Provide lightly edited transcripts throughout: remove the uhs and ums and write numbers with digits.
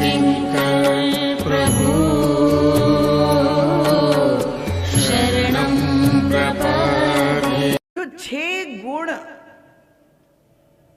किंकर प्रभु शरणं प्रपद्ये। जो 6 गुण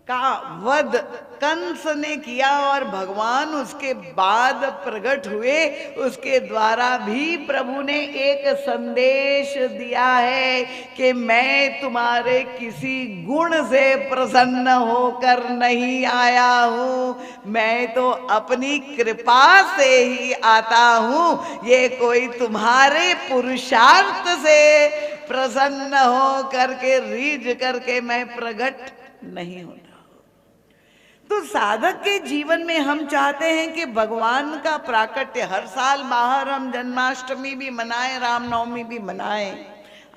का वध कंस ने किया और भगवान उसके बाद प्रकट हुए, उसके द्वारा भी प्रभु ने एक संदेश दिया है कि मैं तुम्हारे किसी गुण से प्रसन्न होकर नहीं आया हूं, मैं तो अपनी कृपा से ही आता हूं। ये कोई तुम्हारे पुरुषार्थ से प्रसन्न हो करके रीझ करके मैं प्रकट नहीं होता। तो साधक के जीवन में हम चाहते हैं कि भगवान का प्राकट्य हर साल बाहर हम जन्माष्टमी भी मनाएं, रामनवमी भी मनाएं,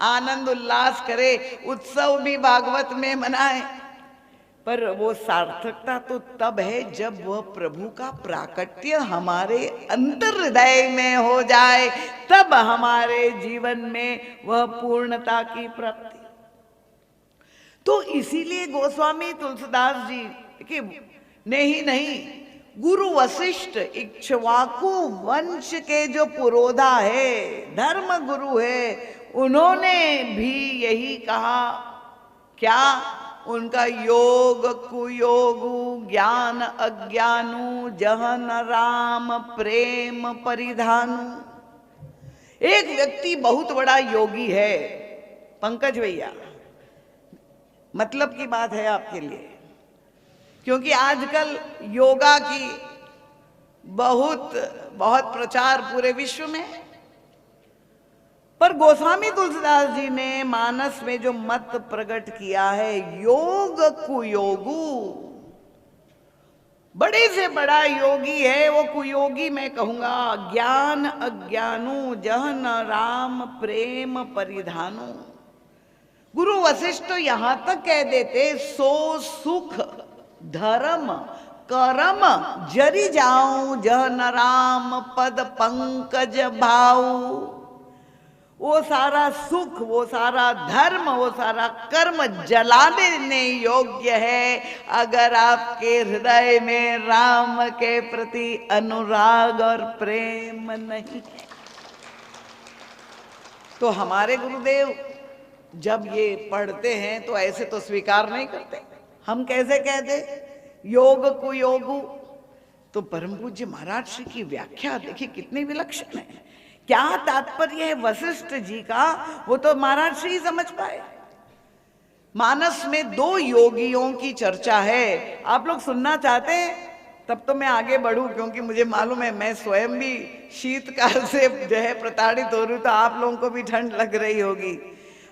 आनंद उल्लास करें, उत्सव भी भागवत में मनाएं, पर वो सार्थकता तो तब है जब वह प्रभु का प्राकट्य हमारे अंतर हृदय में हो जाए, तब हमारे जीवन में वह पूर्णता की प्राप्ति। तो इसीलिए गोस्वामी तुलसीदास जी कि नहीं गुरु वशिष्ठ इक्ष्वाकु वंश के जो पुरोधा है, धर्म गुरु है, उन्होंने भी यही कहा। क्या? उनका योग कुयोगु ज्ञान अज्ञानु जहन राम प्रेम परिधानु। एक व्यक्ति बहुत बड़ा योगी है, पंकज भैया, मतलब की बात है आपके लिए, क्योंकि आजकल योगा की बहुत प्रचार पूरे विश्व में। पर गोस्वामी तुलसीदास जी ने मानस में जो मत प्रकट किया है, योग कुयोगु, बड़े से बड़ा योगी है वो कुयोगी मैं कहूंगा। ज्ञान अज्ञानु जहन राम प्रेम परिधानु। गुरु वशिष्ठ यहां तक कह देते, सो सुख धर्म करम जरी जाऊं जहन राम पद पंकज भाऊ। वो सारा सुख, वो सारा धर्म, वो सारा कर्म जला देने योग्य है अगर आपके हृदय में राम के प्रति अनुराग और प्रेम नहीं है। तो हमारे गुरुदेव जब ये पढ़ते हैं तो ऐसे तो स्वीकार नहीं करते। हम कैसे कहते योग कुयोगु? तो परम पूज्य महाराज श्री की व्याख्या देखिए कितनी विलक्षण है। क्या तात्पर्य है वशिष्ठ जी का, वो तो महाराज श्री समझ पाए। मानस में 2 योगियों की चर्चा है। आप लोग सुनना चाहते हैं तब तो मैं आगे बढ़ूं, क्योंकि मुझे मालूम है मैं स्वयं भी शीतकाल से जो है प्रताड़ित हो रही हूं, तो आप लोगों को भी ठंड लग रही होगी।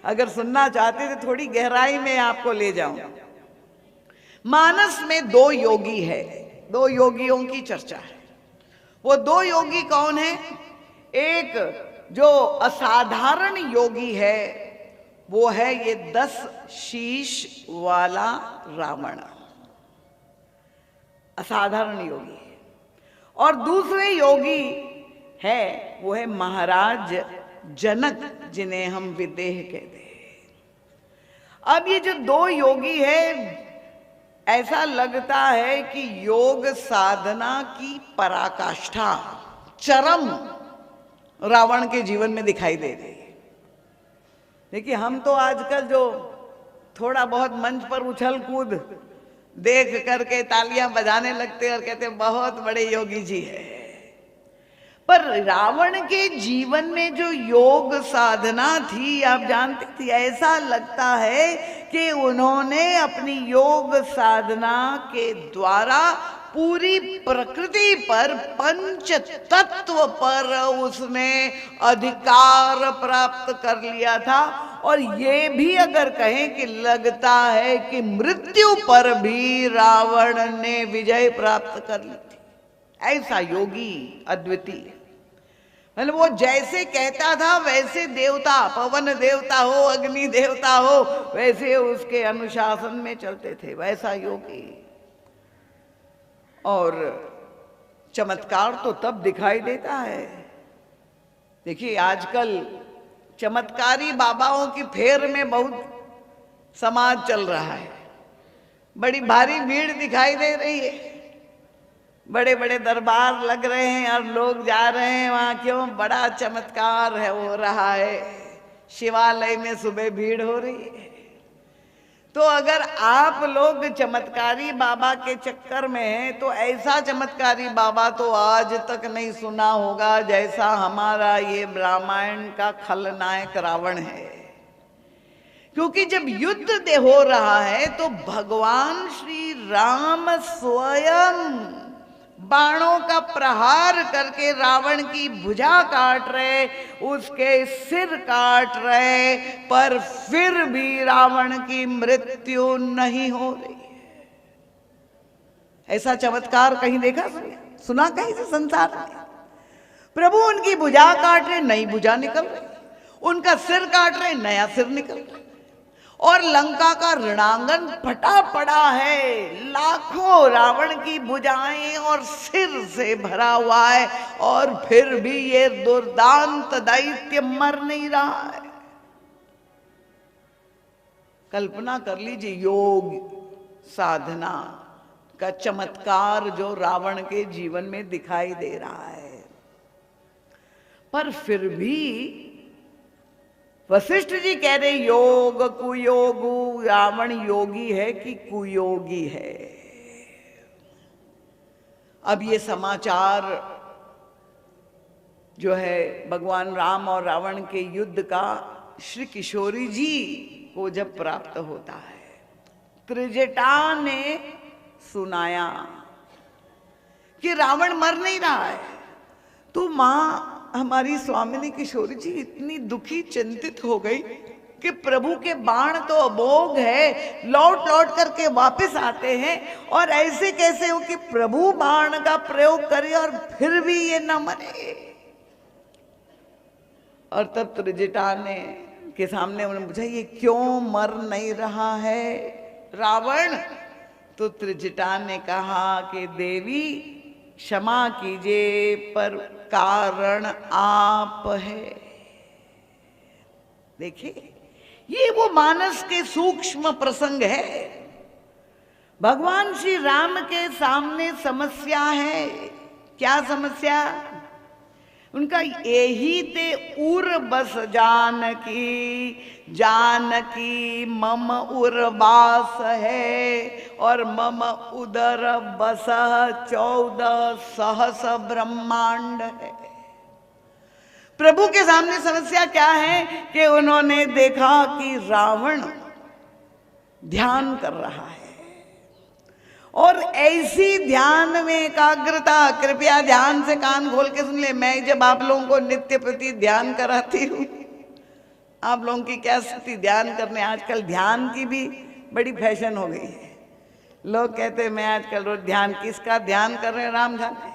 अगर सुनना चाहते तो थोड़ी गहराई में आपको ले जाऊं। मानस में 2 योगी है, 2 योगियों की चर्चा है। वो 2 योगी कौन है? एक जो असाधारण योगी है वो है ये 10 शीश वाला रावण, असाधारण योगी है। और दूसरे योगी है वो है महाराज जनक, जिन्हें हम विदेह कहते हैं। अब ये जो 2 योगी है, ऐसा लगता है कि योग साधना की पराकाष्ठा चरम रावण के जीवन में दिखाई दे रही है। देखिए हम तो आजकल जो थोड़ा बहुत मंच पर उछल कूद देख करके तालियां बजाने लगते और कहते बहुत बड़े योगी जी है, पर रावण के जीवन में जो योग साधना थी, आप जानती थी, ऐसा लगता है कि उन्होंने अपनी योग साधना के द्वारा पूरी प्रकृति पर, पंच तत्व पर उसने अधिकार प्राप्त कर लिया था। और ये भी अगर कहें कि लगता है कि मृत्यु पर भी रावण ने विजय प्राप्त कर ली थी। ऐसा योगी अद्वितीय, मतलब वो जैसे कहता था वैसे देवता, पवन देवता हो, अग्नि देवता हो, वैसे उसके अनुशासन में चलते थे, वैसा योगी। और चमत्कार तो तब दिखाई देता है। देखिए आजकल चमत्कारी बाबाओं की फेर में बहुत समाज चल रहा है, बड़ी भारी भीड़ दिखाई दे रही है। बड़े बड़े दरबार लग रहे हैं और लोग जा रहे हैं वहां, क्यों? बड़ा चमत्कार है हो रहा है, शिवालय में सुबह भीड़ हो रही है। तो अगर आप लोग चमत्कारी बाबा के चक्कर में हैं तो ऐसा चमत्कारी बाबा तो आज तक नहीं सुना होगा जैसा हमारा ये रामायण का खलनायक रावण है। क्योंकि जब युद्ध हो रहा है तो भगवान श्री राम स्वयं बाणों का प्रहार करके रावण की भुजा काट रहे, उसके सिर काट रहे, पर फिर भी रावण की मृत्यु नहीं हो रही है। ऐसा चमत्कार कहीं देखा सुना कहीं से संसार में? प्रभु उनकी भुजा काट रहे, नई भुजा निकल रही, उनका सिर काट रहे, नया सिर निकल रहा, और लंका का ऋणांगन फटा पड़ा है, लाखों रावण की भुजाएं और सिर से भरा हुआ है, और फिर भी ये दुर्दांत दैत्य मर नहीं रहा है। कल्पना कर लीजिए योग साधना का चमत्कार जो रावण के जीवन में दिखाई दे रहा है, पर फिर भी वशिष्ठ जी कह रहे योग कुयोगु, रावण योगी है कि कुयोगी है। अब ये समाचार जो है भगवान राम और रावण के युद्ध का श्री किशोरी जी को जब प्राप्त होता है, त्रिजटा ने सुनाया कि रावण मर नहीं रहा है, तो मां हमारी स्वामिनी किशोरी जी इतनी दुखी चिंतित हो गई कि प्रभु के बाण तो अमोघ है, लौट लौट करके वापस आते हैं, और ऐसे कैसे हो कि प्रभु बाण का प्रयोग करे और फिर भी ये न मरे। और तब त्रिजटा ने के सामने उन्होंने पूछा ये क्यों मर नहीं रहा है रावण? तो त्रिजटा ने कहा कि देवी क्षमा कीजिए, पर कारण आप है। देखिए ये वो मानस के सूक्ष्म प्रसंग है। भगवान श्री राम के सामने समस्या है। क्या समस्या? उनका यही ते उर बस जानकी, जानकी मम उर्वास है, और मम उदर बस 14 सहस ब्रह्मांड है। प्रभु के सामने समस्या क्या है कि उन्होंने देखा कि रावण ध्यान कर रहा है, और ऐसी ध्यान में एकाग्रता, कृपया ध्यान से कान खोल के सुन ले। मैं जब आप लोगों को नित्य प्रति ध्यान कराती हूँ, आप लोगों की क्या स्थिति ध्यान करने? आजकल ध्यान की भी बड़ी फैशन हो गई है। लोग कहते हैं मैं आजकल रोज ध्यान, किसका ध्यान कर रहे हैं राम जाने।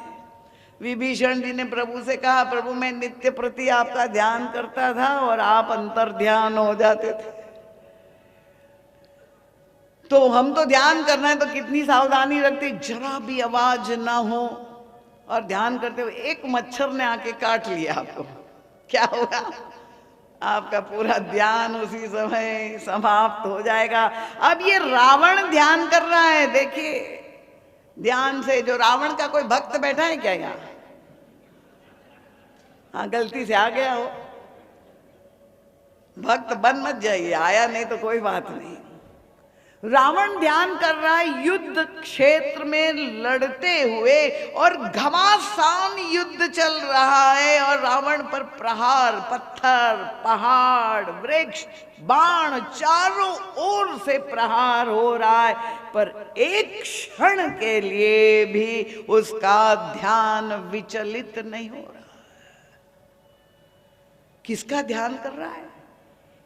विभीषण जी ने प्रभु से कहा, प्रभु मैं नित्य प्रति आपका ध्यान करता था और आप अंतर ध्यान हो जाते थे, तो हम तो ध्यान करना है तो कितनी सावधानी रखते, जरा भी आवाज ना हो, और ध्यान करते हुए एक मच्छर ने आके काट लिया आपको, क्या होगा? आपका पूरा ध्यान उसी समय समाप्त हो जाएगा। अब ये रावण ध्यान कर रहा है, देखिए ध्यान से। जो रावण का कोई भक्त बैठा है क्या यहाँ? हाँ, गलती से आ गया हो, भक्त बन मत जाइए, आया नहीं तो कोई बात नहीं। रावण ध्यान कर रहा है युद्ध क्षेत्र में लड़ते हुए, और घमासान युद्ध चल रहा है, और रावण पर प्रहार, पत्थर, पहाड़, वृक्ष, बाण, चारों ओर से प्रहार हो रहा है, पर एक क्षण के लिए भी उसका ध्यान विचलित नहीं हो रहा। किसका ध्यान कर रहा है?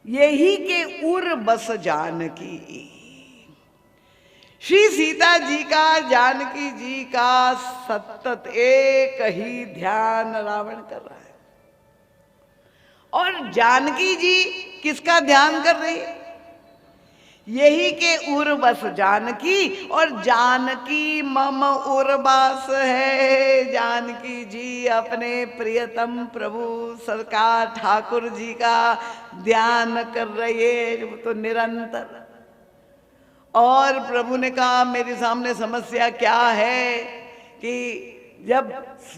यही के उर बस जानकी, श्री सीता जी का, जानकी जी का सतत एक ही ध्यान रावण कर रहा है। और जानकी जी किसका ध्यान कर रही है? यही के उर्वस जानकी, और जानकी मम उर्वास है। जानकी जी अपने प्रियतम प्रभु सरकार ठाकुर जी का ध्यान कर रही है तो निरंतर। और प्रभु ने कहा मेरे सामने समस्या क्या है कि जब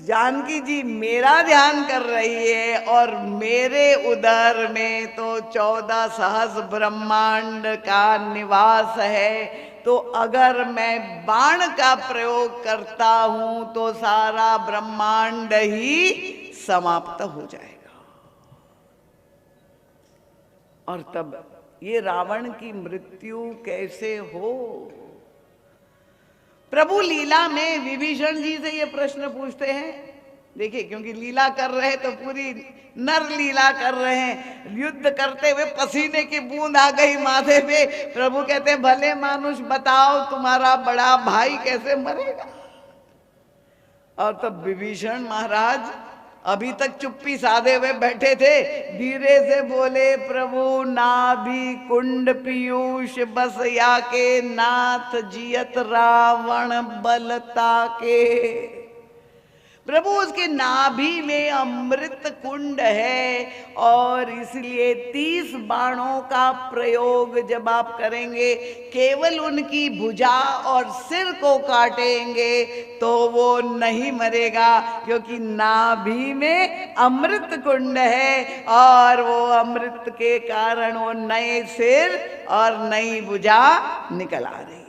जानकी जी मेरा ध्यान कर रही है और मेरे उदर में तो 14 सहस्र ब्रह्मांड का निवास है, तो अगर मैं बाण का प्रयोग करता हूं तो सारा ब्रह्मांड ही समाप्त हो जाएगा। और तब ये रावण की मृत्यु कैसे हो? प्रभु लीला में विभीषण जी से ये प्रश्न पूछते हैं। देखिए, क्योंकि लीला कर रहे हैं तो पूरी नर लीला कर रहे हैं, युद्ध करते हुए पसीने की बूंद आ गई माथे पे। प्रभु कहते हैं, भले मानुष बताओ तुम्हारा बड़ा भाई कैसे मरेगा? और तब विभीषण महाराज अभी तक चुप्पी साधे हुए बैठे थे, धीरे से बोले, प्रभु नाभि कुंड पीयूष बस या के नाथ जियत रावण बलता के। प्रभु उसके नाभि में अमृत कुंड है और इसलिए 30 बाणों का प्रयोग जब आप करेंगे, केवल उनकी भुजा और सिर को काटेंगे तो वो नहीं मरेगा, क्योंकि नाभि में अमृत कुंड है और वो अमृत के कारण वो नए सिर और नई भुजा निकल आ रही है।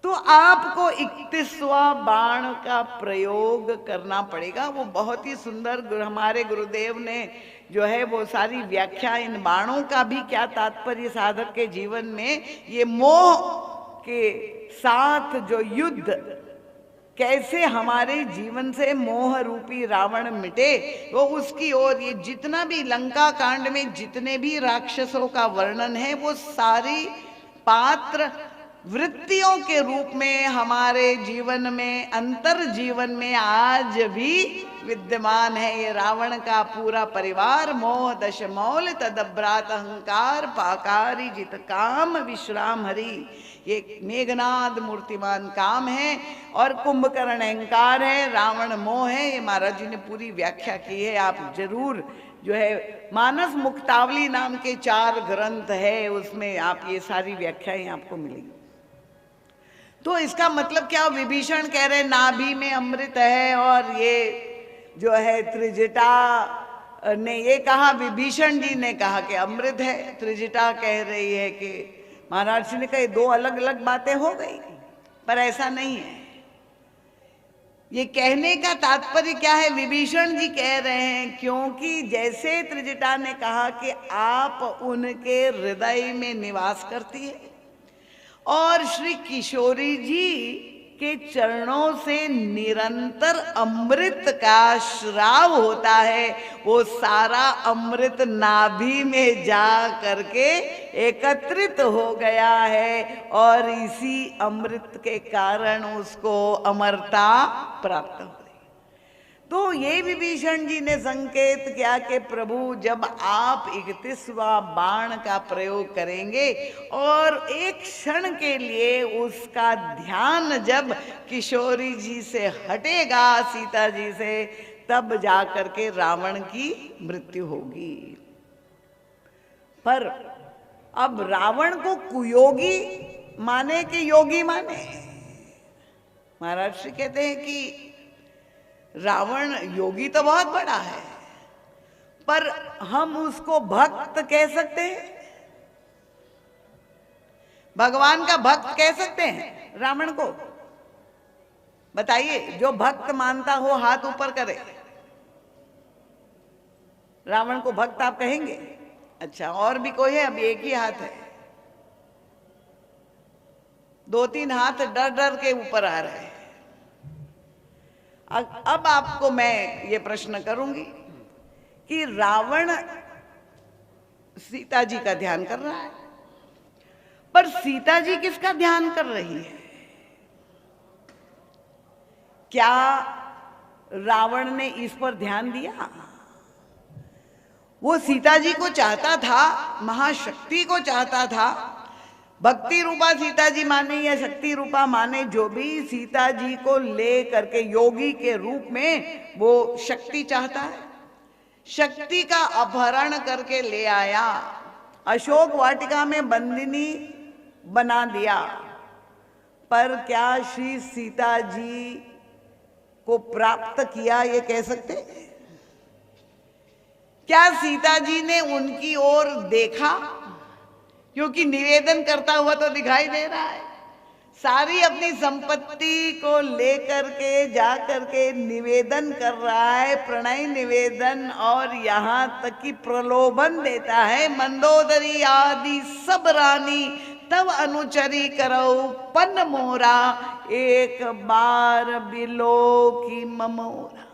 तो आपको 31वां बाण का प्रयोग करना पड़ेगा। वो बहुत ही सुंदर हमारे गुरुदेव ने जो है वो सारी व्याख्या इन बाणों का भी क्या तात्पर्य साधक के जीवन में, ये मोह के साथ जो युद्ध, कैसे हमारे जीवन से मोह रूपी रावण मिटे, वो उसकी ओर ये जितना भी लंका कांड में जितने भी राक्षसों का वर्णन है, वो सारी पात्र वृत्तियों के रूप में हमारे जीवन में, अंतर जीवन में आज भी विद्यमान है। ये रावण का पूरा परिवार, मोह दश मौल तदभ्रात अहंकार पाकारी जित काम विश्राम हरि, ये मेघनाद मूर्तिमान काम है और कुंभकर्ण अहंकार है, रावण मोह है। ये महाराज जी ने पूरी व्याख्या की है। आप जरूर जो है मानस मुक्तावली नाम के 4 ग्रंथ है, उसमें आप ये सारी व्याख्याएं आपको मिलेंगी। तो इसका मतलब क्या? विभीषण कह रहे नाभि में अमृत है और ये जो है त्रिजटा ने ये कहा, विभीषण जी ने कहा कि अमृत है, त्रिजटा कह रही है कि महाराज जी ने कहा 2 अलग अलग बातें हो गई, पर ऐसा नहीं है। ये कहने का तात्पर्य क्या है? विभीषण जी कह रहे हैं क्योंकि जैसे त्रिजटा ने कहा कि आप उनके हृदय में निवास करती है और श्री किशोरी जी के चरणों से निरंतर अमृत का श्राव होता है, वो सारा अमृत नाभि में जा करके एकत्रित हो गया है और इसी अमृत के कारण उसको अमरता प्राप्त हो। तो ये विभीषण जी ने संकेत किया कि प्रभु जब आप 31वां बाण का प्रयोग करेंगे और एक क्षण के लिए उसका ध्यान जब किशोरी जी से हटेगा, सीता जी से, तब जाकर के रावण की मृत्यु होगी। पर अब रावण को कुयोगी माने कि योगी माने? महाराज श्री कहते हैं कि रावण योगी तो बहुत बड़ा है, पर हम उसको भक्त कह सकते हैं, भगवान का भक्त कह सकते हैं रावण को? बताइए, जो भक्त मानता हो हाथ ऊपर करे। रावण को भक्त आप कहेंगे? अच्छा, और भी कोई है? अब एक ही हाथ है, 2-3 हाथ डर डर के ऊपर आ रहे हैं। अब आपको मैं ये प्रश्न करूंगी कि रावण सीता जी का ध्यान कर रहा है, पर सीता जी किसका ध्यान कर रही है? क्या रावण ने इस पर ध्यान दिया? वो सीता जी को चाहता था, महाशक्ति को चाहता था, भक्ति रूपा सीता जी माने या शक्ति रूपा माने, जो भी सीता जी को ले करके योगी के रूप में वो शक्ति चाहता है, शक्ति का अपहरण करके ले आया, अशोक वाटिका में बंदिनी बना दिया। पर क्या श्री सीता जी को प्राप्त किया, ये कह सकते हैं? क्या सीता जी ने उनकी ओर देखा? क्योंकि निवेदन करता हुआ तो दिखाई दे रहा है, सारी अपनी संपत्ति को लेकर के जा करके निवेदन कर रहा है, प्रणय निवेदन, और यहाँ तक कि प्रलोभन देता है, मंदोदरी आदि सब रानी तब अनुचरी करो पन मोरा, एक बार बिलो की ममोरा।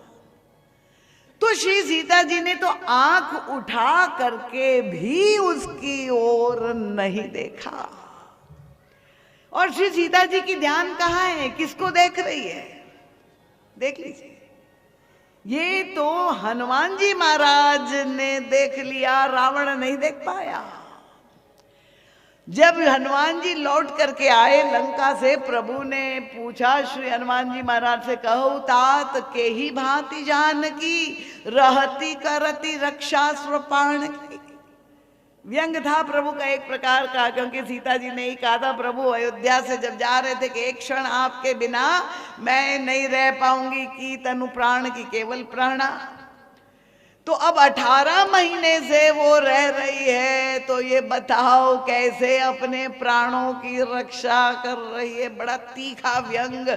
तो श्री सीता जी ने तो आंख उठा करके भी उसकी ओर नहीं देखा। और श्री सीता जी की ध्यान कहाँ है, किसको देख रही है? देख लीजिए, ये तो हनुमान जी महाराज ने देख लिया, रावण नहीं देख पाया। जब हनुमान जी लौट करके आए लंका से, प्रभु ने पूछा श्री हनुमान जी महाराज से, कहो तात के ही भांति जानकी, रहती करती रक्षा स्वपाण की। व्यंग था प्रभु का एक प्रकार का, क्योंकि सीता जी ने ही कहा था, प्रभु अयोध्या से जब जा रहे थे कि एक क्षण आपके बिना मैं नहीं रह पाऊंगी, की तनु प्राण की केवल प्राणा। तो अब 18 महीने से वो रह रही है, तो ये बताओ कैसे अपने प्राणों की रक्षा कर रही है। बड़ा तीखा व्यंग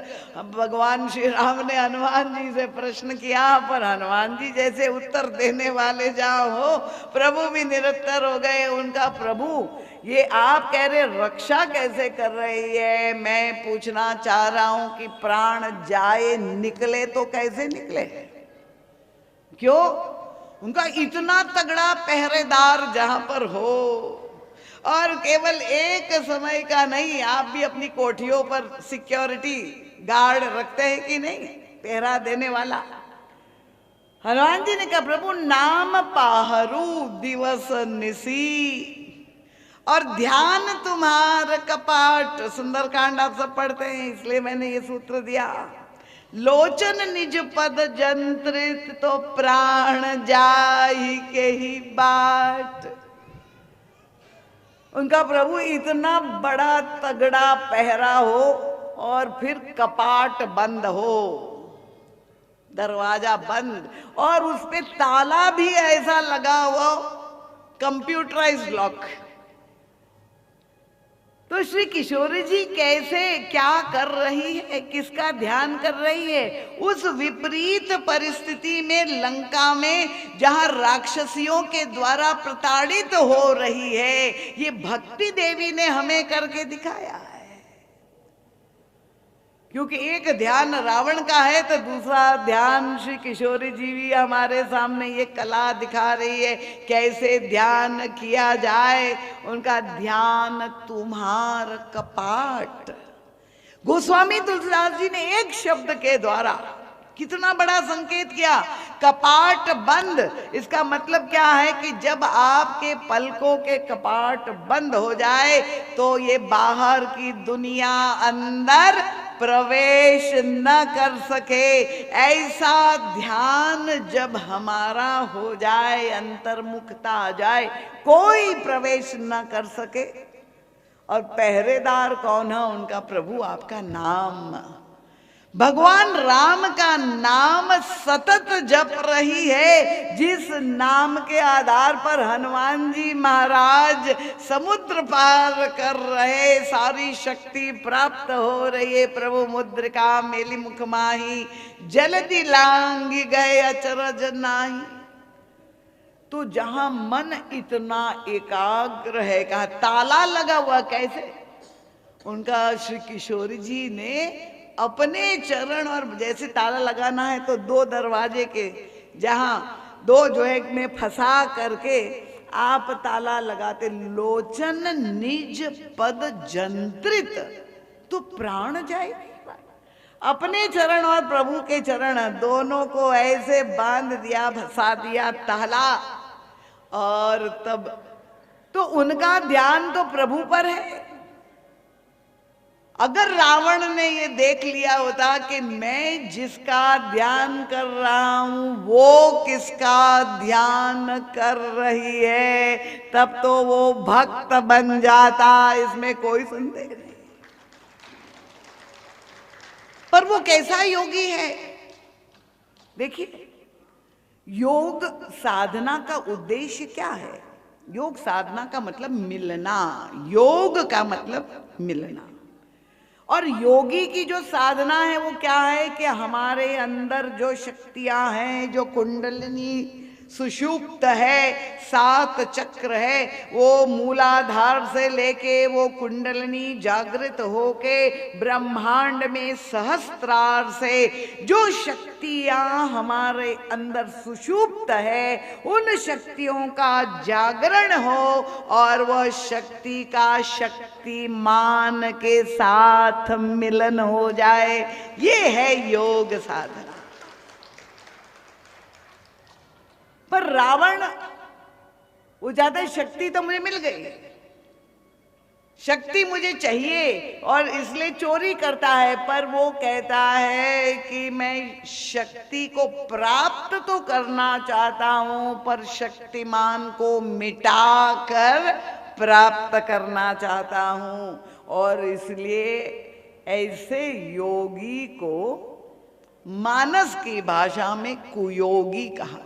भगवान श्री राम ने हनुमान जी से प्रश्न किया, पर हनुमान जी जैसे उत्तर देने वाले जहाँ हो, प्रभु भी निरुत्तर हो गए। उनका, प्रभु ये आप कह रहे रक्षा कैसे कर रही है, मैं पूछना चाह रहा हूं कि प्राण जाए निकले तो कैसे निकले? क्यों? उनका इतना तगड़ा पहरेदार जहां पर हो, और केवल एक समय का नहीं, आप भी अपनी कोठियों पर सिक्योरिटी गार्ड रखते हैं कि नहीं, पहरा देने वाला। हनुमान जी ने कहा, प्रभु नाम पाहरू दिवस निसी, और ध्यान तुम्हार कपाट। सुंदरकांड आप सब पढ़ते हैं, इसलिए मैंने ये सूत्र दिया। लोचन निज पद जंत्रित, तो प्राण जाहि के ही बाट। उनका प्रभु इतना बड़ा तगड़ा पहरा हो, और फिर कपाट बंद हो, दरवाजा बंद, और उस पे ताला भी ऐसा लगा हुआ, कंप्यूटराइज्ड लॉक। तो श्री किशोरी जी कैसे, क्या कर रही है, किसका ध्यान कर रही है? उस विपरीत परिस्थिति में, लंका में, जहां राक्षसियों के द्वारा प्रताड़ित हो रही है, ये भक्ति देवी ने हमें करके दिखाया है। क्योंकि एक ध्यान रावण का है, तो दूसरा ध्यान श्री किशोरी जी भी हमारे सामने ये कला दिखा रही है, कैसे ध्यान किया जाए। उनका ध्यान तुम्हार कपाट। गोस्वामी तुलसीदास जी ने एक शब्द के द्वारा कितना बड़ा संकेत किया, कपाट बंद। इसका मतलब क्या है कि जब आपके पलकों के कपाट बंद हो जाए, तो ये बाहर की दुनिया अंदर प्रवेश न कर सके। ऐसा ध्यान जब हमारा हो जाए, अंतर्मुखता आ जाए, कोई प्रवेश न कर सके। और पहरेदार कौन है उनका? प्रभु आपका नाम, भगवान राम का नाम सतत जप रही है, जिस नाम के आधार पर हनुमान जी महाराज समुद्र पार कर रहे, सारी शक्ति प्राप्त हो रही है। प्रभु मुद्रिका मेली मुख माही, जल्दी लांग गए अचरज नाही। तो जहां मन इतना एकाग्र है, कहा ताला लगा हुआ, कैसे? उनका श्री किशोरी जी ने अपने चरण, और जैसे ताला लगाना है तो दो दरवाजे के, जहां दो जो एक में फंसा करके आप ताला लगाते, लोचन निज पद जंत्रित, तो प्राण जाए। अपने चरण और प्रभु के चरण दोनों को ऐसे बांध दिया, फंसा दिया ताला, और तब तो उनका ध्यान तो प्रभु पर है। अगर रावण ने ये देख लिया होता कि मैं जिसका ध्यान कर रहा हूं वो किसका ध्यान कर रही है, तब तो वो भक्त बन जाता, इसमें कोई संदेह नहीं। पर वो कैसा योगी है? देखिए, योग साधना का उद्देश्य क्या है? योग साधना का मतलब मिलना, योग का मतलब मिलना। और योगी की जो साधना है वो क्या है कि हमारे अंदर जो शक्तियां हैं, जो कुंडलिनी सुषुप्त है, 7 चक्र है, वो मूलाधार से लेके वो कुंडलिनी जागृत होके ब्रह्मांड में सहस्त्रार से जो शक्तियां हमारे अंदर सुषुप्त है, उन शक्तियों का जागरण हो और वह शक्ति का शक्तिमान के साथ मिलन हो जाए, ये है योग साधना। पर रावण वो चाहता है शक्ति तो मुझे मिल गई, शक्ति मुझे चाहिए, और इसलिए चोरी करता है। पर वो कहता है कि मैं शक्ति को प्राप्त तो करना चाहता हूं, पर शक्तिमान को मिटा कर प्राप्त करना चाहता हूं। और इसलिए ऐसे योगी को मानस की भाषा में कुयोगी कहा गया।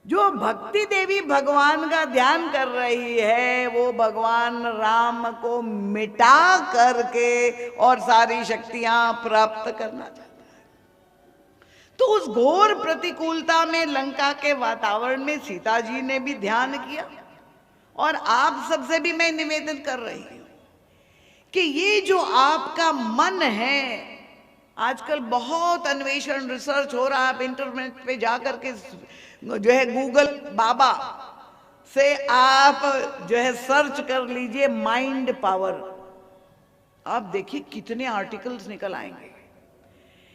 जो भक्ति देवी भगवान का ध्यान कर रही है, वो भगवान राम को मिटा करके और सारी शक्तियां प्राप्त करना चाहता है। तो उस घोर प्रतिकूलता में, लंका के वातावरण में सीता जी ने भी ध्यान किया। और आप सबसे भी मैं निवेदन कर रही हूं कि ये जो आपका मन है, आजकल बहुत अन्वेषण रिसर्च हो रहा है, आप इंटरनेट पे जाकर के जो है गूगल बाबा से आप जो है सर्च कर लीजिए माइंड पावर, आप देखिए कितने आर्टिकल्स निकल आएंगे।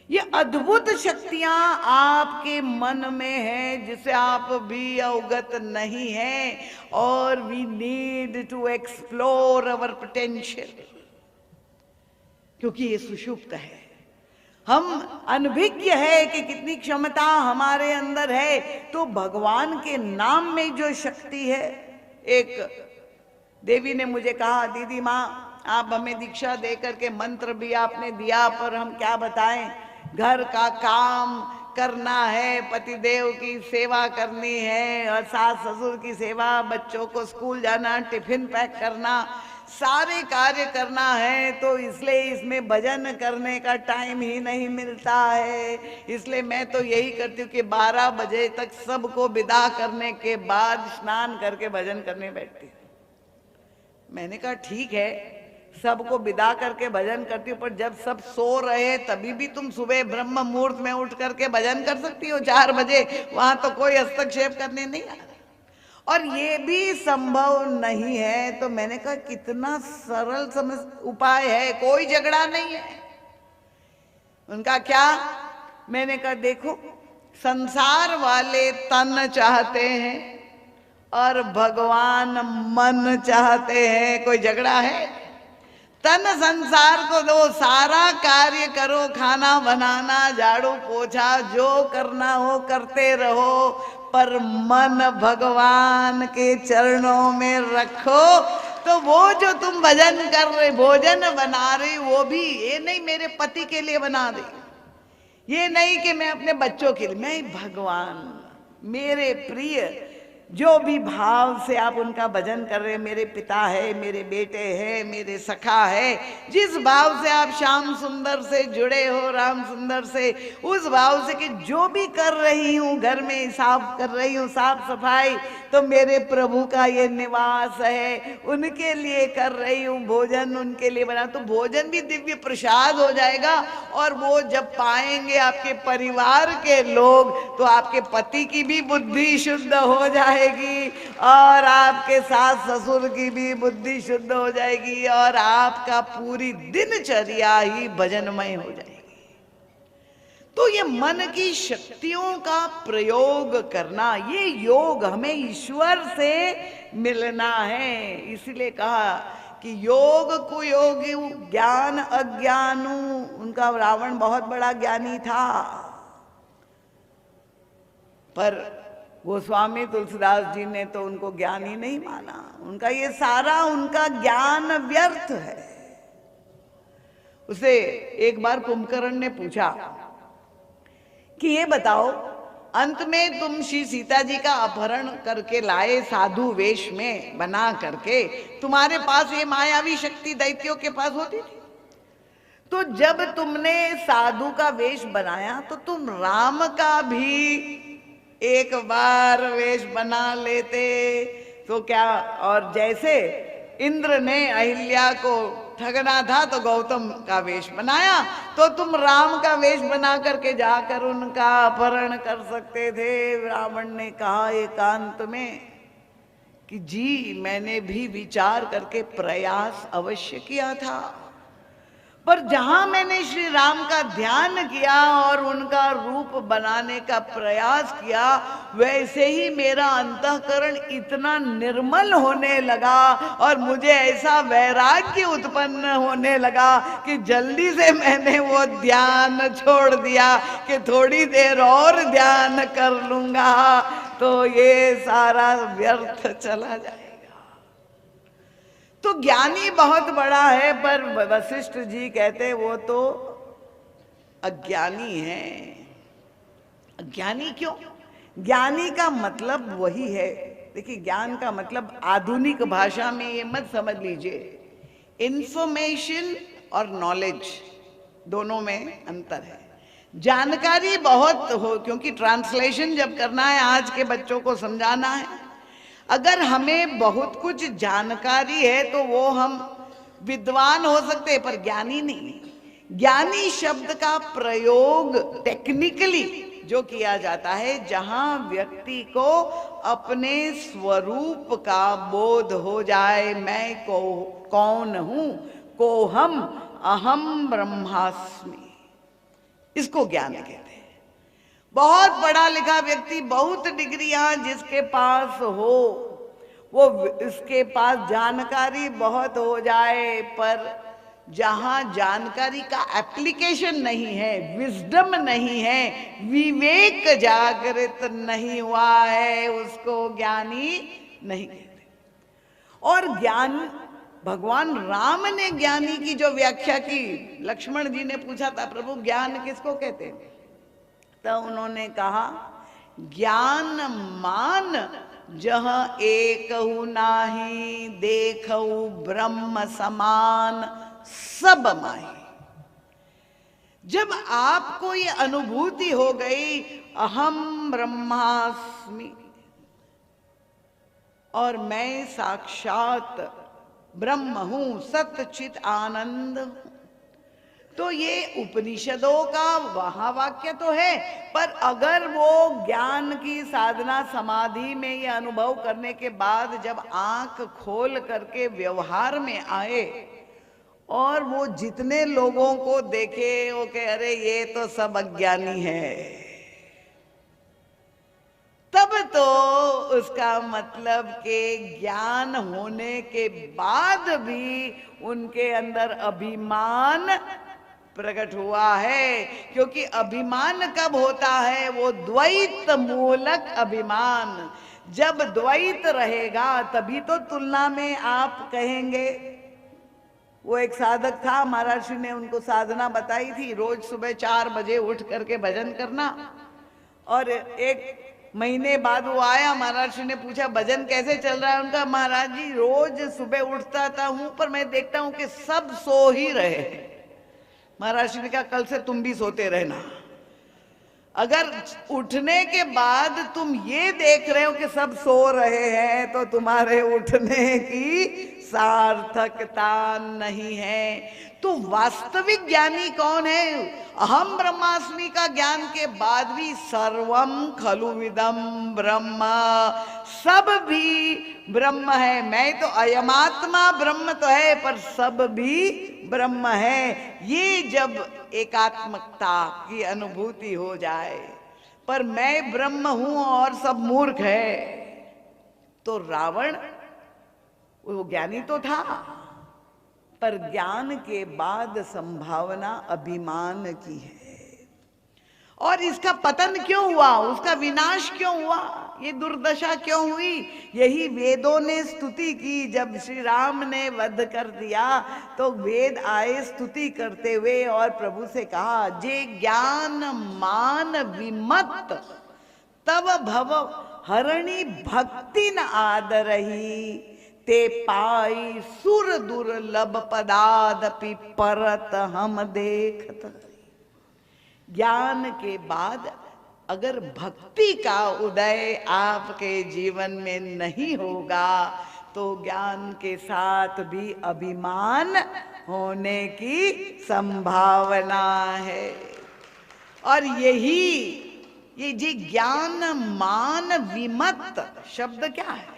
ये अद्भुत शक्तियां आपके मन में है जिसे आप भी अवगत नहीं हैं, और we need to explore our potential, क्योंकि ये सुषुप्त है। हम अनभिज्ञ है कि कितनी क्षमता हमारे अंदर है। तो भगवान के नाम में जो शक्ति है, एक देवी ने मुझे कहा, दीदी माँ आप हमें दीक्षा दे करके मंत्र भी आपने दिया, पर हम क्या बताएं, घर का काम करना है, पतिदेव की सेवा करनी है, और सास ससुर की सेवा, बच्चों को स्कूल जाना, टिफिन पैक करना, सारे कार्य करना है। तो इसलिए इसमें भजन करने का टाइम ही नहीं मिलता है। इसलिए मैं तो यही करती हूँ कि 12 बजे तक सबको विदा करने के बाद स्नान करके भजन करने बैठती हूँ। मैंने कहा ठीक है, सबको विदा करके भजन करती हूँ, पर जब सब सो रहे तभी भी तुम सुबह ब्रह्म मुहूर्त में उठ करके भजन कर सकती हो 4 बजे, वहां तो कोई हस्तक्षेप करने नहीं आ रहा, और ये भी संभव नहीं है। तो मैंने कहा कितना सरल समझ उपाय है, कोई झगड़ा नहीं है। उनका क्या? मैंने कहा देखो, संसार वाले तन चाहते हैं और भगवान मन चाहते हैं, कोई झगड़ा है? तन संसार को दो, सारा कार्य करो, खाना बनाना, झाड़ू पोछा, जो करना हो करते रहो, पर मन भगवान के चरणों में रखो। तो वो जो तुम भजन कर रहे, भोजन बना रही, वो भी ये नहीं मेरे पति के लिए बना रही, ये नहीं कि मैं अपने बच्चों के लिए, मैं भगवान, मेरे प्रिय, जो भी भाव से आप उनका भजन कर रहे हैं, मेरे पिता है, मेरे बेटे हैं, मेरे सखा है, जिस भाव से आप श्याम सुंदर से जुड़े हो, राम सुंदर से, उस भाव से कि जो भी कर रही हूँ, घर में साफ कर रही हूँ, साफ सफाई, तो मेरे प्रभु का ये निवास है, उनके लिए कर रही हूँ, भोजन उनके लिए बना, तो भोजन भी दिव्य प्रसाद हो जाएगा। और वो जब पाएंगे आपके परिवार के लोग, तो आपके पति की भी बुद्धि शुद्ध हो जाएगी, और आपके सास ससुर की भी बुद्धि शुद्ध हो जाएगी, और आपका पूरी दिनचर्या ही भजनमय हो जाएगी। तो ये मन की शक्तियों का प्रयोग करना, ये योग हमें ईश्वर से मिलना है। इसलिए कहा कि योग कुयोगी ज्ञान अज्ञानू, उनका रावण बहुत बड़ा ज्ञानी था, पर गोस्वामी तुलसीदास जी ने तो उनको ज्ञानी नहीं माना, उनका ये सारा उनका ज्ञान व्यर्थ है। उसे एक बार कुंभकर्ण ने पूछा कि ये बताओ, अंत में तुम श्री सीता जी का अपहरण करके लाए साधु वेश में बना करके, तुम्हारे पास ये मायावी शक्ति दैत्यों के पास होती थी। तो जब तुमने साधु का वेश बनाया तो तुम राम का भी एक बार वेश बना लेते तो क्या। और जैसे इंद्र ने अहिल्या को ठगना था तो गौतम का वेश बनाया, तो तुम राम का वेश बना करके जाकर उनका अपहरण कर सकते थे। रावण ने कहा एकांत में कि जी मैंने भी विचार करके प्रयास अवश्य किया था, पर जहां मैंने श्री राम का ध्यान किया और उनका रूप बनाने का प्रयास किया, वैसे ही मेरा अंतःकरण इतना निर्मल होने लगा और मुझे ऐसा वैराग्य उत्पन्न होने लगा कि जल्दी से मैंने वो ध्यान छोड़ दिया कि थोड़ी देर और ध्यान कर लूंगा तो ये सारा व्यर्थ चला जाए। तो ज्ञानी बहुत बड़ा है, पर वशिष्ठ जी कहते वो तो अज्ञानी है। अज्ञानी क्यों? ज्ञानी का मतलब वही है, देखिए ज्ञान का मतलब आधुनिक भाषा में ये मत समझ लीजिए, इंफॉर्मेशन और नॉलेज दोनों में अंतर है। जानकारी बहुत हो, क्योंकि ट्रांसलेशन जब करना है, आज के बच्चों को समझाना है, अगर हमें बहुत कुछ जानकारी है तो वो हम विद्वान हो सकते हैं, पर ज्ञानी नहीं। ज्ञानी शब्द का प्रयोग टेक्निकली जो किया जाता है, जहां व्यक्ति को अपने स्वरूप का बोध हो जाए, मैं कौन हूं, कोहम अहम ब्रह्मास्मि, इसको ज्ञान कहते हैं। बहुत पढ़ा लिखा व्यक्ति, बहुत डिग्रियां जिसके पास हो, वो इसके पास जानकारी बहुत हो जाए, पर जहां जानकारी का एप्लीकेशन नहीं है, विजडम नहीं है, विवेक जागृत नहीं हुआ है, उसको ज्ञानी नहीं कहते। और ज्ञान, भगवान राम ने ज्ञानी की जो व्याख्या की, लक्ष्मण जी ने पूछा था प्रभु ज्ञान किसको कहते हैं, तो उन्होंने कहा ज्ञान मान जहाँ एकहु नाही, देखहु ब्रह्म समान सब माही। जब आपको ये अनुभूति हो गई अहम ब्रह्मास्मि और मैं साक्षात ब्रह्म हूं, सच्चित आनंद हूं, तो ये उपनिषदों का वहाँ वाक्य तो है, पर अगर वो ज्ञान की साधना समाधि में ये अनुभव करने के बाद जब आंख खोल करके व्यवहार में आए और वो जितने लोगों को देखे वो कहे अरे ये तो सब अज्ञानी है, तब तो उसका मतलब के ज्ञान होने के बाद भी उनके अंदर अभिमान प्रकट हुआ है। क्योंकि अभिमान कब होता है? वो द्वैत मूलक अभिमान। जब द्वैत रहेगा तभी तो तुलना में आप कहेंगे। वो एक साधक था, महाराज श्री ने उनको साधना बताई थी, रोज सुबह 4 बजे उठ करके भजन करना। और एक महीने बाद वो आया, महाराज श्री ने पूछा भजन कैसे चल रहा है? उनका महाराज जी रोज सुबह उठता था हूं, पर मैं देखता हूं कि सब सो ही रहे। महाराज श्री ने कहा कल से तुम भी सोते रहना। अगर उठने के बाद तुम ये देख रहे हो कि सब सो रहे हैं तो तुम्हारे उठने की सार्थकता नहीं है। तो वास्तविक ज्ञानी कौन है? अहम ब्रह्मास्मि का ज्ञान के बाद भी सर्वम खलु विदम ब्रह्म, सब भी ब्रह्म है। मैं तो अयमात्मा ब्रह्म तो है, पर सब भी ब्रह्म है। ये जब एकात्मकता की अनुभूति हो जाए, पर मैं ब्रह्म हूं और सब मूर्ख है, तो रावण वो ज्ञानी तो था, पर ज्ञान के बाद संभावना अभिमान की है। और इसका पतन क्यों हुआ? उसका विनाश क्यों हुआ? ये दुर्दशा क्यों हुई? यही वेदों ने स्तुति की। जब श्री राम ने वध कर दिया तो वेद आए स्तुति करते हुए और प्रभु से कहा, जे ज्ञान मान विमत तब भव हरणी भक्ति न आदरही, ते पाई सुर दुर्लभ पदादपि परत हम देखत। ज्ञान के बाद अगर भक्ति का उदय आपके जीवन में नहीं होगा तो ज्ञान के साथ भी अभिमान होने की संभावना है। और ये जी ज्ञान मान विमत शब्द क्या है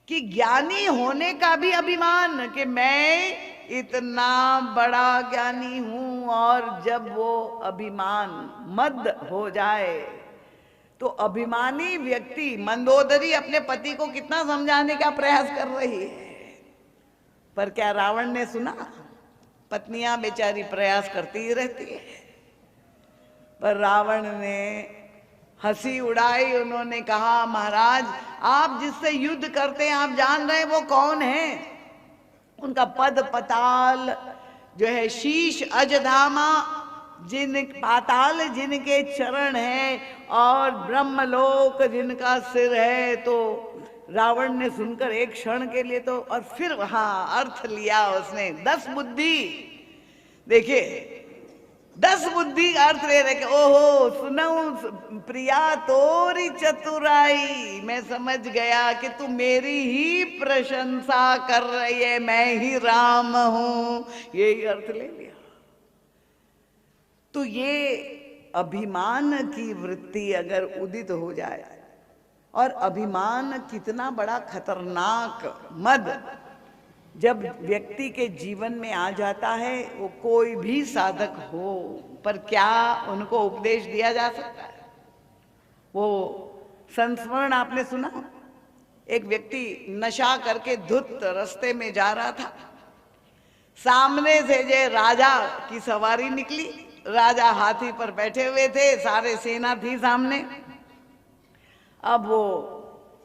कि ज्ञानी होने का भी अभिमान कि मैं इतना बड़ा ज्ञानी हूं। और जब वो अभिमान मद हो जाए तो अभिमानी व्यक्ति, मंदोदरी अपने पति को कितना समझाने का प्रयास कर रही है, पर क्या रावण ने सुना? पत्नियां बेचारी प्रयास करती ही रहती है। पर रावण ने हंसी उड़ाई। उन्होंने कहा, महाराज आप जिससे युद्ध करते हैं आप जान रहे हैं वो कौन है? उनका पद पताल जो है, शीश अजधामा, पाताल जिनके चरण हैं और ब्रह्मलोक जिनका सिर है। तो रावण ने सुनकर एक क्षण के लिए तो, और फिर हाँ अर्थ लिया उसने, 10 बुद्धि। देखिए 10 बुद्धि अर्थ ले रहे, ओहो सुनऊ प्रिया तोरी चतुराई, मैं समझ गया कि तू मेरी ही प्रशंसा कर रही है, मैं ही राम हूं, यही अर्थ ले लिया। तो ये अभिमान की वृत्ति अगर उदित हो जाए, और अभिमान कितना बड़ा खतरनाक मद जब व्यक्ति के जीवन में आ जाता है, वो कोई भी साधक हो, पर क्या उनको उपदेश दिया जा सकता है? वो संस्मरण आपने सुना? एक व्यक्ति नशा करके धुत रास्ते में जा रहा था, सामने से जे राजा की सवारी निकली। राजा हाथी पर बैठे हुए थे, सारे सेना थी सामने। अब वो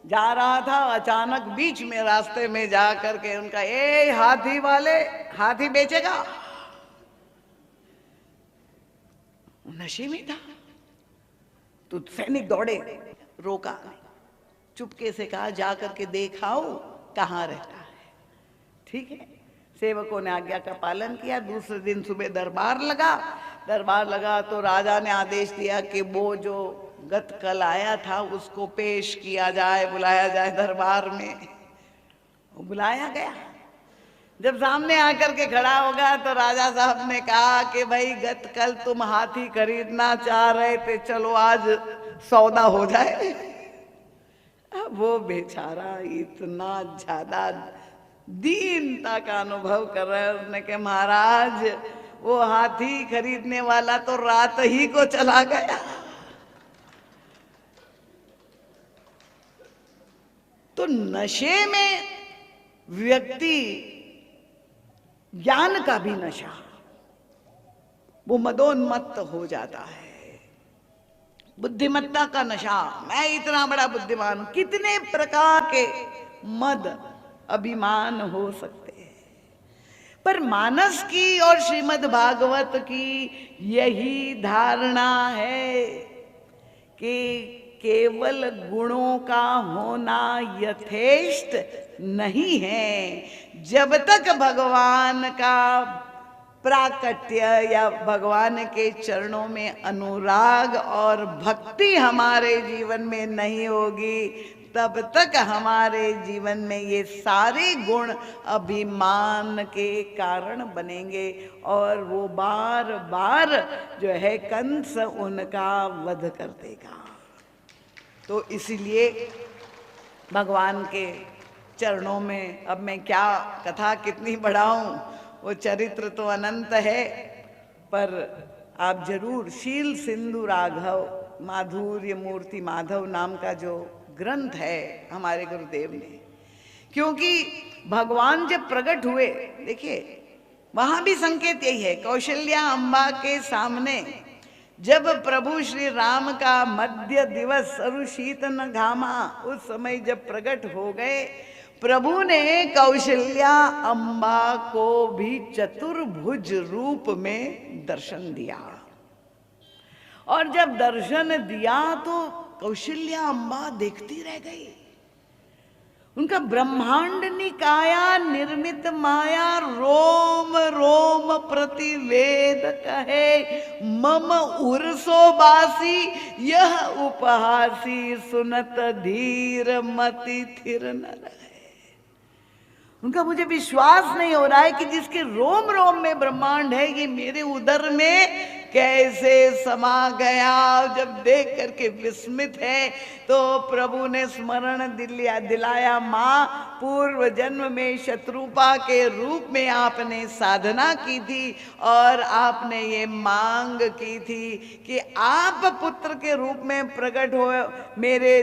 जा रहा था, अचानक बीच में रास्ते में जा करके उनका, ए हाथी वाले, हाथी बेचेगा? नशे में था। तो सैनिक दौड़े, रोका, चुपके से कहा जा करके देखाओ कहाँ रहता है। ठीक है, सेवकों ने आज्ञा का पालन किया। दूसरे दिन सुबह दरबार लगा तो राजा ने आदेश दिया कि वो जो गत कल आया था उसको पेश किया जाए, बुलाया जाए दरबार में। वो बुलाया गया। जब सामने आकर के खड़ा होगा तो राजा साहब ने कहा कि भाई गत कल तुम हाथी खरीदना चाह रहे थे, चलो आज सौदा हो जाए। अब वो बेचारा इतना ज्यादा दीनता का अनुभव कर रहा है। उसने कहा महाराज वो हाथी खरीदने वाला तो रात ही को चला गया। तो नशे में व्यक्ति, ज्ञान का भी नशा, वो मदोन्मत्त हो जाता है। बुद्धिमत्ता का नशा, मैं इतना बड़ा बुद्धिमान हूं। कितने प्रकार के मद अभिमान हो सकते हैं। पर मानस की और श्रीमद् भागवत की यही धारणा है कि केवल गुणों का होना यथेष्ट नहीं है। जब तक भगवान का प्राकट्य या भगवान के चरणों में अनुराग और भक्ति हमारे जीवन में नहीं होगी, तब तक हमारे जीवन में ये सारे गुण अभिमान के कारण बनेंगे और वो बार बार जो है कंस उनका वध कर देगा। तो इसीलिए भगवान के चरणों में अब मैं क्या कथा कितनी बढ़ाऊं, वो चरित्र तो अनंत है। पर आप जरूर शील सिंधु राघव माधुर्य मूर्ति माधव नाम का जो ग्रंथ है हमारे गुरुदेव ने, क्योंकि भगवान जब प्रकट हुए, देखिए वहां भी संकेत यही है, कौशल्या अम्बा के सामने जब प्रभु श्री राम का मध्य दिवस सरु शीत न घामा, उस समय जब प्रकट हो गए, प्रभु ने कौशल्या अम्बा को भी चतुर्भुज रूप में दर्शन दिया। और जब दर्शन दिया तो कौशल्या अम्बा देखती रह गई। उनका ब्रह्मांड निकाया निर्मित माया रोम रोम प्रतिवेद कहे, मम उर्सो बासी यह उपहासी सुनत धीर मति थिर न रहे। उनका मुझे विश्वास नहीं हो रहा है कि जिसके रोम रोम में ब्रह्मांड है, ये मेरे उदर में कैसे समा गया। जब देख करके विस्मित है तो प्रभु ने स्मरण दिलाया, माँ पूर्व जन्म में शत्रुपा के रूप में आपने साधना की थी और आपने ये मांग की थी कि आप पुत्र के रूप में प्रकट हो, मेरे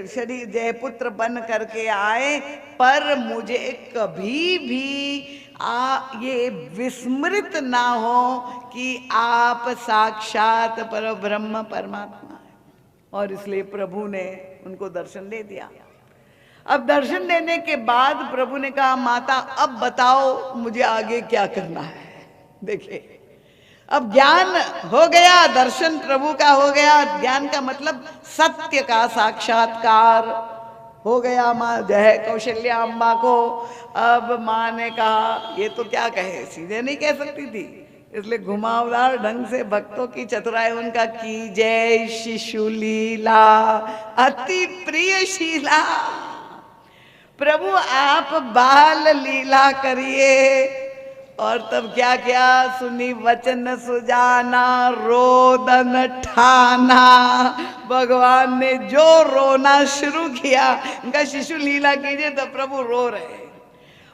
शरीर जय पुत्र बन करके आए, पर मुझे कभी भी ये विस्मृत ना हो कि आप साक्षात परब्रह्म परमात्मा है। और इसलिए प्रभु ने उनको दर्शन दे दिया। अब दर्शन देने के बाद प्रभु ने कहा, माता अब बताओ मुझे आगे क्या करना है। देखिए, अब ज्ञान हो गया, दर्शन प्रभु का हो गया। ज्ञान का मतलब सत्य का साक्षात्कार हो गया माँ जय कौशल्या अम्बा को। अब माँ ने कहा, ये तो क्या कहे, सीधे नहीं कह सकती थी, इसलिए घुमावदार ढंग से भक्तों की चतुराई उनका की जय शिशु लीला अति प्रिय शीला। प्रभु आप बाल लीला करिए। और तब क्या क्या, सुनी वचन सुजाना रोदन ठाना। भगवान ने जो रोना शुरू किया, उनका शिशु लीला कीजिए, तो प्रभु रो रहे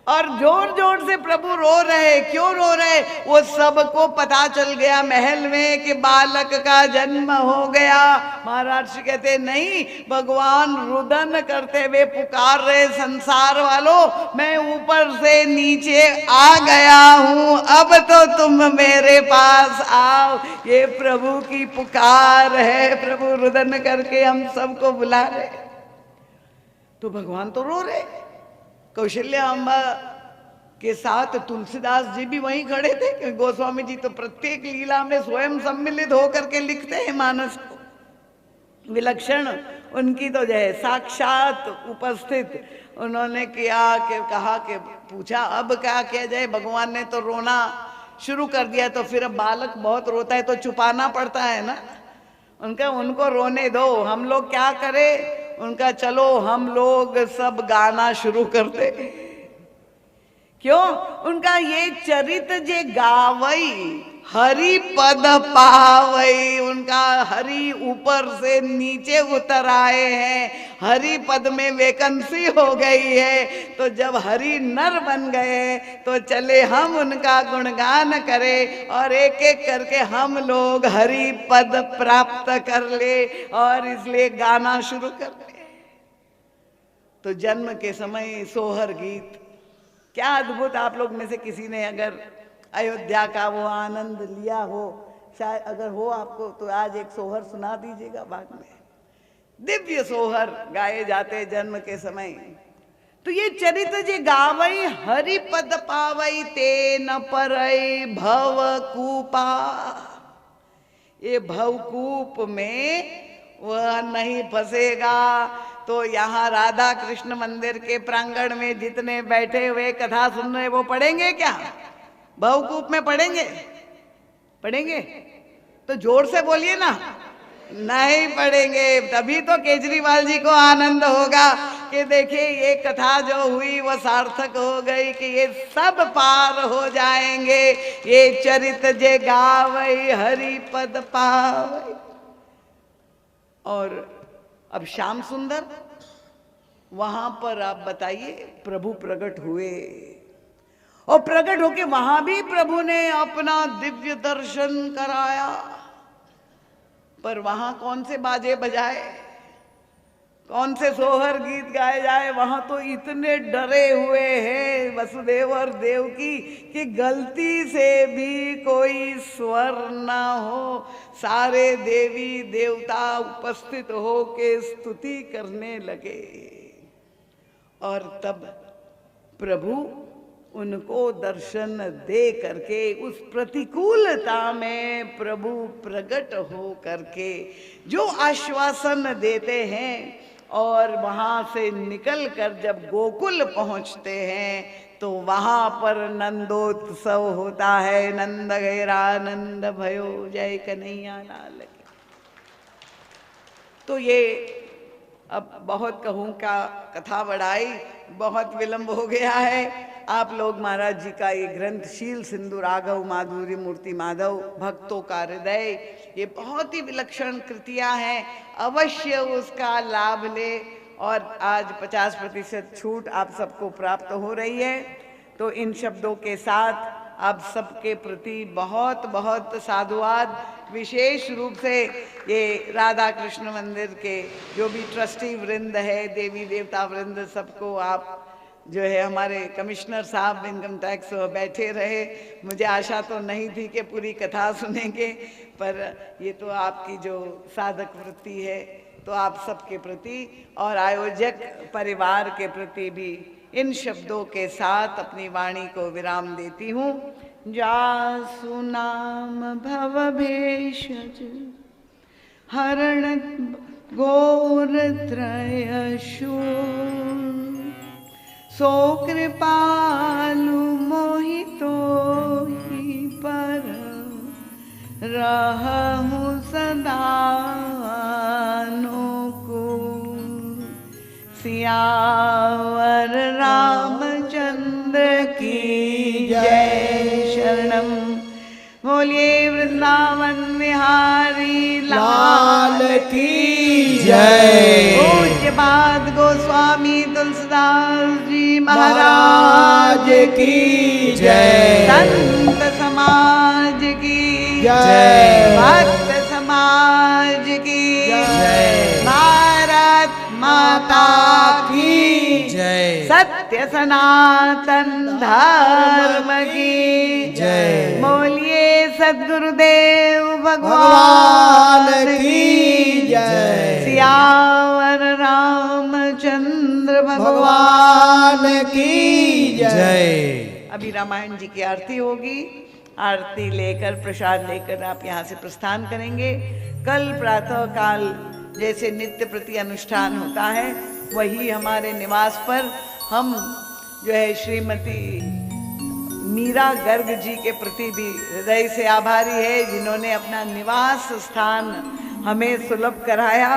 और जोर जोर से प्रभु रो रहे। क्यों रो रहे? वो सबको पता चल गया महल में कि बालक का जन्म हो गया। महाराज कहते नहीं, भगवान रुदन करते हुए पुकार रहे, संसार वालों मैं ऊपर से नीचे आ गया हूं, अब तो तुम मेरे पास आओ। ये प्रभु की पुकार है, प्रभु रुदन करके हम सबको बुला रहे। तो भगवान तो रो रहे। कौशल्या अम्बा के साथ तुलसीदास जी भी वहीं खड़े थे, क्योंकि गोस्वामी जी तो प्रत्येक लीला में स्वयं सम्मिलित होकर के लिखते हैं मानस को। विलक्षण उनकी तो जय साक्षात उपस्थित उन्होंने किया कि कहा कि पूछा अब क्या किया जाए। भगवान ने तो रोना शुरू कर दिया, तो फिर अब बालक बहुत रोता है तो छुपाना पड़ता है ना। उनको रोने दो, हम लोग क्या करें। उनका चलो हम लोग सब गाना शुरू करते। क्यों? उनका ये चरित जे गावई हरि पद पावई। उनका हरि ऊपर से नीचे उतर आए हैं, हरि पद में वैकेंसी हो गई है। तो जब हरि नर बन गए तो चले हम उनका गुणगान करें और एक एक करके हम लोग हरि पद प्राप्त कर ले, और इसलिए गाना शुरू कर ले। तो जन्म के समय सोहर गीत क्या अद्भुत। आप लोग में से किसी ने अगर अयोध्या का वो आनंद लिया हो, शायद अगर हो आपको, तो आज एक सोहर सुना दीजिएगा। बाद में दिव्य सोहर गाए जाते जन्म के समय। तो ये चरित्र जे गावई हरि पद पावई ते न परई भवकूपा। ये भवकूप में वह नहीं फंसेगा। तो यहाँ राधा कृष्ण मंदिर के प्रांगण में जितने बैठे हुए कथा सुन रहे वो पढ़ेंगे क्या? भवकूप में पढ़ेंगे? पढ़ेंगे तो जोर से बोलिए ना। नहीं पढ़ेंगे। तभी तो केजरीवाल जी को आनंद होगा कि देखिए ये कथा जो हुई वो सार्थक हो गई, कि ये सब पार हो जाएंगे। ये चरित जे गावई हरि पद पावई। और अब श्याम सुंदर वहां पर आप बताइए प्रभु प्रकट हुए, और प्रकट होके वहां भी प्रभु ने अपना दिव्य दर्शन कराया। पर वहां कौन से बाजे बजाए? कौन से सोहर गीत गाए जाए, वहां तो इतने डरे हुए हैं वसुदेव और देवकी कि गलती से भी कोई स्वर ना हो। सारे देवी देवता उपस्थित हो के स्तुति करने लगे और तब प्रभु उनको दर्शन दे करके उस प्रतिकूलता में प्रभु प्रकट हो करके जो आश्वासन देते हैं और वहां से निकल कर जब गोकुल पहुंचते हैं तो वहां पर नंदोत्सव होता है। नंद गैरा नंद भयो जय कन्हैया लाल की। तो ये अब बहुत कहूँ का कथा बढ़ाई, बहुत विलंब हो गया है। आप लोग महाराज जी का ये ग्रंथ शील सिंधु राघव माधुरी मूर्ति माधव भक्तों का हृदय, ये बहुत ही विलक्षण कृतियां हैं, अवश्य उसका लाभ ले। और आज 50% छूट आप सबको प्राप्त हो रही है। तो इन शब्दों के साथ आप सबके प्रति बहुत बहुत साधुवाद। विशेष रूप से ये राधा कृष्ण मंदिर के जो भी ट्रस्टी वृंद है, देवी देवता वृंद, सबको आप जो है, हमारे कमिश्नर साहब इनकम टैक्स बैठे रहे। मुझे आशा तो नहीं थी कि पूरी कथा सुनेंगे, पर ये तो आपकी जो साधक वृत्ति है, तो आप सबके प्रति और आयोजक परिवार के प्रति भी इन शब्दों के साथ अपनी वाणी को विराम देती हूँ। जासु नाम भव भेषज हरण घोर त्रय शूल, सो कृपालु मोहितो ही पर रहु सदा अनुकूल। सियावर रामचंद्र की जय। शरणम बोलिए वृंदावन विहारी लाल की जय। पूज्य पाद गोस्वामी तुलसीदास जी महाराज की जय। संत समाज की जय। भक्त समाज की जय। भारत माता की जय। सत्य सनातन धर्म की जय। बोलिए सद्गुरुदेव भगवान की जय। सियावर रामचंद्र भगवान की जय। अभी रामायण जी की आरती होगी। आरती लेकर प्रसाद लेकर आप यहाँ से प्रस्थान करेंगे। कल प्रातः काल जैसे नित्य प्रति अनुष्ठान होता है, वही हमारे निवास पर हम जो है श्रीमती मीरा गर्ग जी के प्रति भी हृदय से आभारी है, जिन्होंने अपना निवास स्थान हमें सुलभ कराया।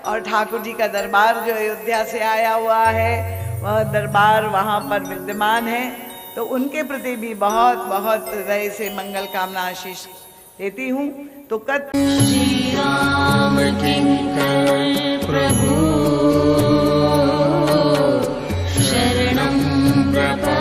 और ठाकुर जी का दरबार जो अयोध्या से आया हुआ है, वह दरबार वहाँ पर विद्यमान है। तो उनके प्रति भी बहुत बहुत हृदय से मंगल कामना आशीष देती हूँ। तो कत श्री राम किंकर प्रभु शरणं प्रपद्ये।